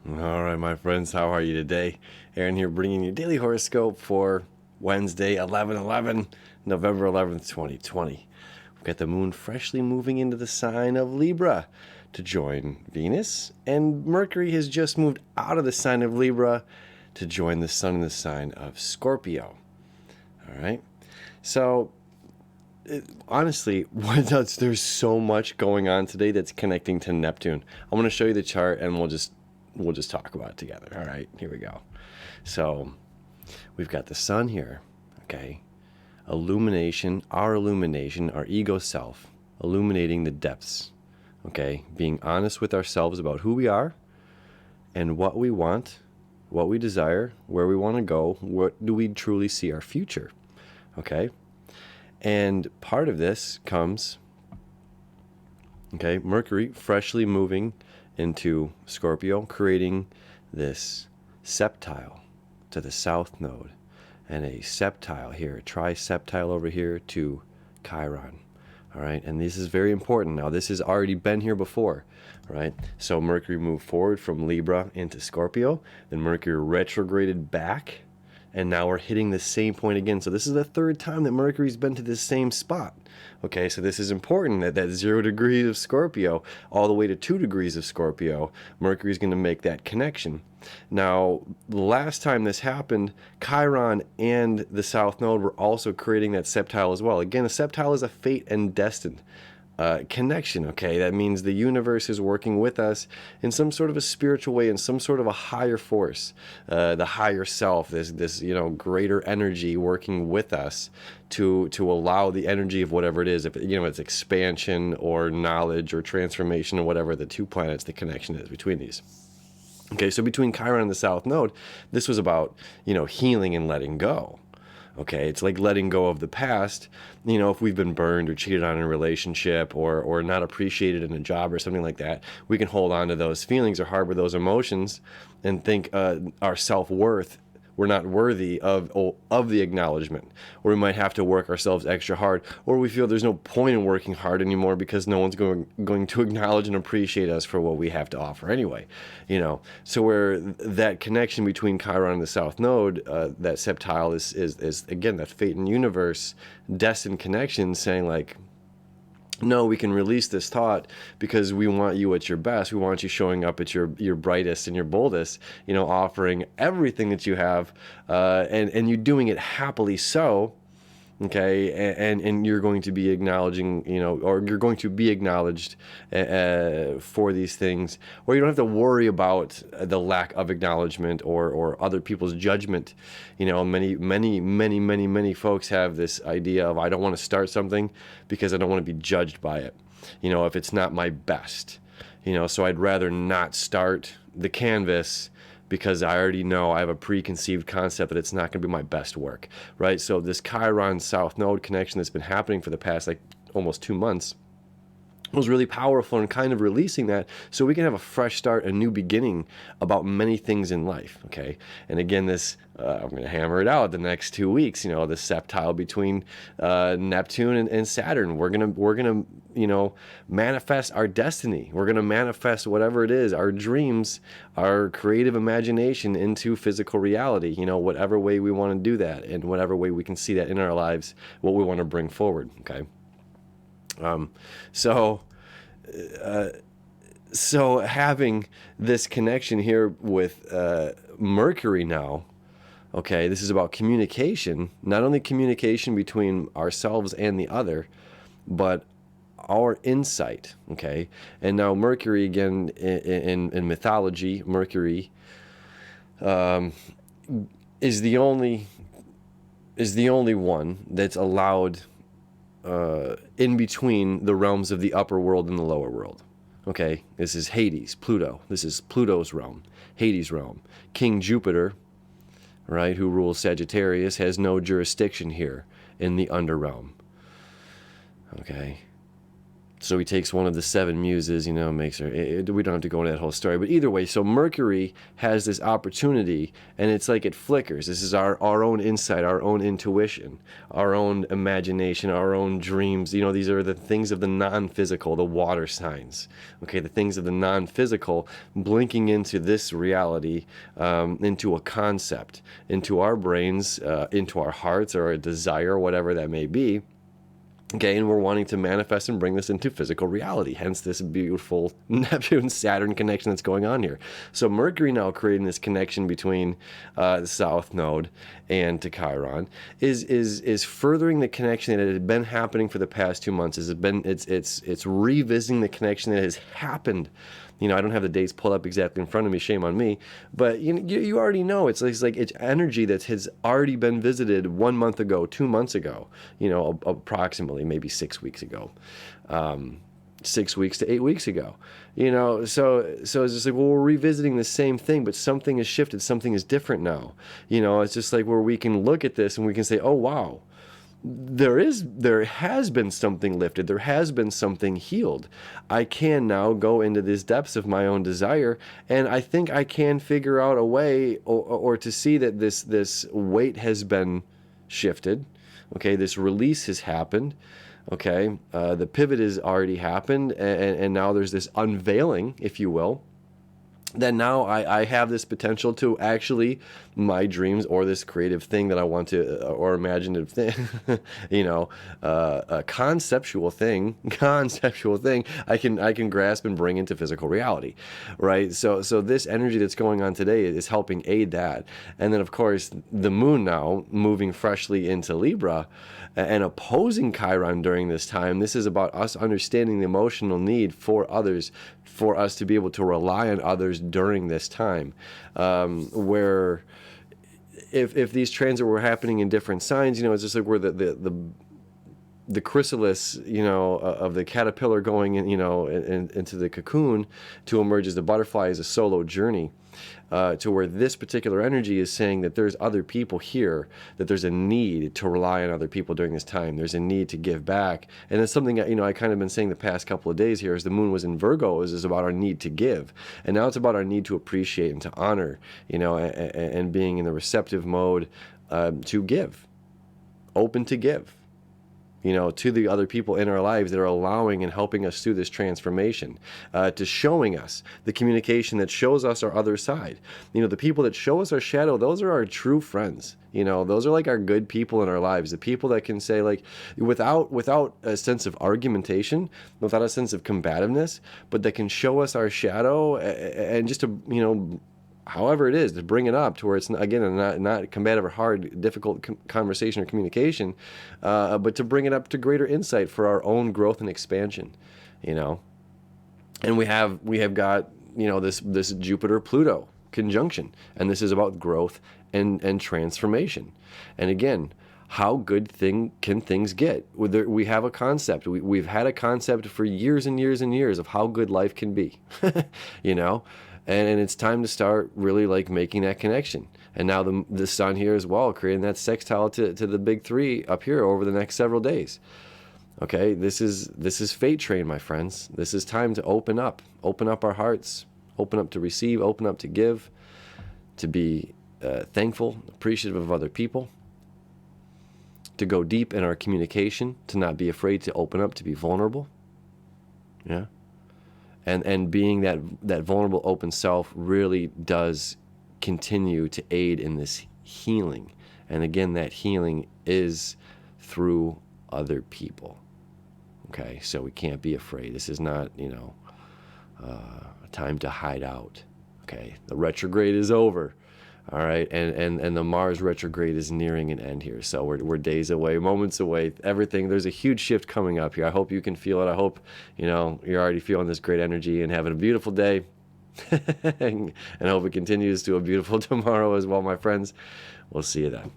All right, my friends, how are you today? Aaron here bringing you daily horoscope for Wednesday, 11/11, November 11th, 2020. We've got the moon freshly moving into the sign of Libra to join Venus, and Mercury has just moved out of the sign of Libra to join the sun in the sign of Scorpio. All right, so honestly, there's so much going on today that's connecting to Neptune. I'm going to show you the chart, and we'll just talk about it together. All right, here we go. So we've got the sun here. Okay, illumination, our ego self, illuminating the depths. Okay, being honest with ourselves about who we are and what we want, what we desire, where we want to go, what do we truly see our future. Okay. And part of this comes, okay, Mercury freshly moving into Scorpio, creating this septile to the south node, and a septile here, a triseptile over here to Chiron. All right, and this is very important. Now, this has already been here before, right? So Mercury moved forward from Libra into Scorpio, then Mercury retrograded back, and now we're hitting the same point again. So this is the third time that Mercury's been to this same spot. Okay, so this is important that 0 degrees of Scorpio all the way to 2 degrees of Scorpio, Mercury's going to make that connection. Now, the last time this happened, Chiron and the South Node were also creating that septile as well. Again, a septile is a fate and destined connection, okay? That means the universe is working with us in some sort of a spiritual way, in some sort of a higher force, the higher self, this greater energy working with us to allow the energy of whatever it is, if it's expansion or knowledge or transformation or whatever the two planets, the connection is between these. Okay, so between Chiron and the South Node, this was about, healing and letting go. Okay, it's like letting go of the past. If we've been burned or cheated on in a relationship or not appreciated in a job or something like that, we can hold on to those feelings or harbor those emotions and think our self-worth, we're not worthy of the acknowledgement, or we might have to work ourselves extra hard, or we feel there's no point in working hard anymore because no one's going to acknowledge and appreciate us for what we have to offer anyway. So where that connection between Chiron and the South Node, that septile is again that fate and universe destined connection, saying like, no, we can release this thought because we want you at your best. We want you showing up at your brightest and your boldest, offering everything that you have, and you doing it happily so, okay, and you're going to be acknowledging, or you're going to be acknowledged for these things, or you don't have to worry about the lack of acknowledgement or other people's judgment. Many folks have this idea of, I don't want to start something because I don't want to be judged by it, if it's not my best, so I'd rather not start the canvas because I already know I have a preconceived concept that it's not going to be my best work, right? So this Chiron South Node connection that's been happening for the past almost 2 months was really powerful in kind of releasing that so we can have a fresh start, a new beginning about many things in life, okay? And again, this, I'm going to hammer it out the next 2 weeks, the septile between Neptune and Saturn. We're going to manifest our destiny. We're going to manifest whatever it is, our dreams, our creative imagination into physical reality, whatever way we want to do that and whatever way we can see that in our lives, what we want to bring forward, okay? So having this connection here with Mercury now, okay, this is about communication, not only communication between ourselves and the other, but our insight, okay? And now Mercury, again, in mythology, Mercury is the only one that's allowed in between the realms of the upper world and the lower world. Okay, this is Hades, Pluto. This is Pluto's realm, Hades' realm. King Jupiter, right, who rules Sagittarius, has no jurisdiction here in the underrealm. Okay, So he takes one of the seven muses, makes her. We don't have to go into that whole story, but either way, so Mercury has this opportunity, and it's like it flickers. This is our own insight, our own intuition, our own imagination, our own dreams. These are the things of the non-physical, the water signs. Okay, the things of the non-physical blinking into this reality, into a concept, into our brains, into our hearts, or a desire, whatever that may be. Okay, and we're wanting to manifest and bring this into physical reality, hence this beautiful Neptune-Saturn connection that's going on here. So Mercury now creating this connection between the South Node and to Chiron is furthering the connection that had been happening for the past 2 months. It's revisiting the connection that has happened. I don't have the dates pulled up exactly in front of me, shame on me, but you already know it's energy that has already been visited 1 month ago, 2 months ago, approximately maybe 6 weeks ago, 6 weeks to 8 weeks ago, so it's just like, well, we're revisiting the same thing, but something has shifted, something is different now. It's just like where we can look at this and we can say, oh wow, there has been something lifted, there has been something healed. I can now go into these depths of my own desire, and I think I can figure out a way or to see that this weight has been shifted. Okay, this release has happened. Okay, the pivot has already happened, and now there's this unveiling, if you will. Then now I have this potential to actually, my dreams or this creative thing that I want to, or imaginative thing, a conceptual thing, I can grasp and bring into physical reality, right? So this energy that's going on today is helping aid that. And then of course the moon now moving freshly into Libra and opposing Chiron during this time. This is about us understanding the emotional need for others, for us to be able to rely on others during this time, where if these transits were happening in different signs, it's just like where the chrysalis, of the caterpillar going in, into the cocoon to emerge as the butterfly is a solo journey. To where this particular energy is saying that there's other people here, that there's a need to rely on other people during this time. There's a need to give back. And it's something that, I kind of been saying the past couple of days here as the moon was in Virgo is about our need to give. And now it's about our need to appreciate and to honor, and being in the receptive mode to give, open to give. To the other people in our lives that are allowing and helping us through this transformation, to showing us the communication that shows us our other side. The people that show us our shadow, those are our true friends. Those are like our good people in our lives, the people that can say, like, without a sense of argumentation, without a sense of combativeness, but that can show us our shadow and just to, however it is, to bring it up to where it's, again, not combative or hard, difficult conversation or communication, but to bring it up to greater insight for our own growth and expansion, And we have got, this Jupiter-Pluto conjunction, and this is about growth and transformation. And again, how good can things get? We have a concept. We've had a concept for years and years and years of how good life can be, And it's time to start really making that connection. And now the sun here as well, creating that sextile to the big three up here over the next several days. Okay, this is fate train, my friends. This is time to open up our hearts, open up to receive, open up to give, to be thankful, appreciative of other people, to go deep in our communication, to not be afraid to open up, to be vulnerable. Yeah. And being that vulnerable, open self really does continue to aid in this healing. And again, that healing is through other people. Okay, so we can't be afraid. This is not, a time to hide out. Okay, the retrograde is over. All right, and the Mars retrograde is nearing an end here. So we're days away, moments away, everything. There's a huge shift coming up here. I hope you can feel it. I hope, you're already feeling this great energy and having a beautiful day. And I hope it continues to a beautiful tomorrow as well, my friends. We'll see you then.